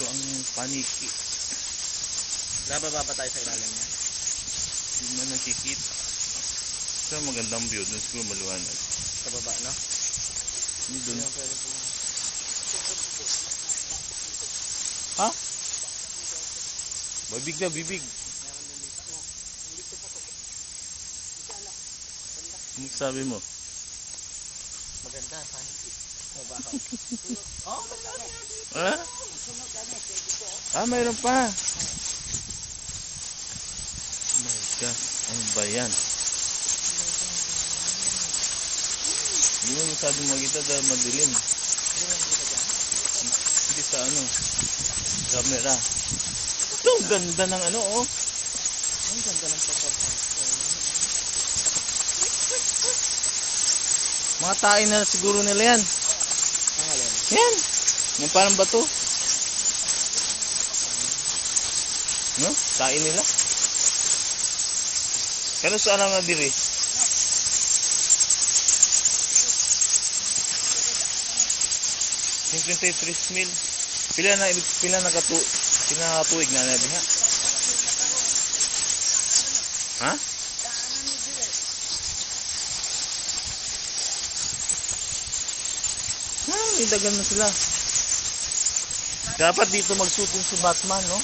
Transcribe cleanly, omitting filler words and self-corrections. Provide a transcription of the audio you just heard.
Ito ang paniki. Nababa pa tayo sa ilalim niya. Hindi mo nakikita. Ito magandang view. Doon siguro maliwanag. Sa baba, no? Hindi doon. Hindi naman pwede pumunta. Ha? Bibig na, bibig. Ano sabi mo? Maganda, paniki. Mabahaw. Oh, maganda. Ha? Ah, mayroon pa. Oh my gosh. Ano ba yan? Hindi mo masyadong makita dahil madilim. Hindi sa ano. Camera. Ito, ang ganda ng ano, oh. Ang ganda ng pagkakasya. Mga tain na siguro nila yan. Ang alin? Yan. Yung parang bato. No? Tain nila. Kano saan nga diri? Yung 23 mil. Pila nakatuig na diha. Ha? May dagan na sila. Dapat dito magsutin si Batman, no?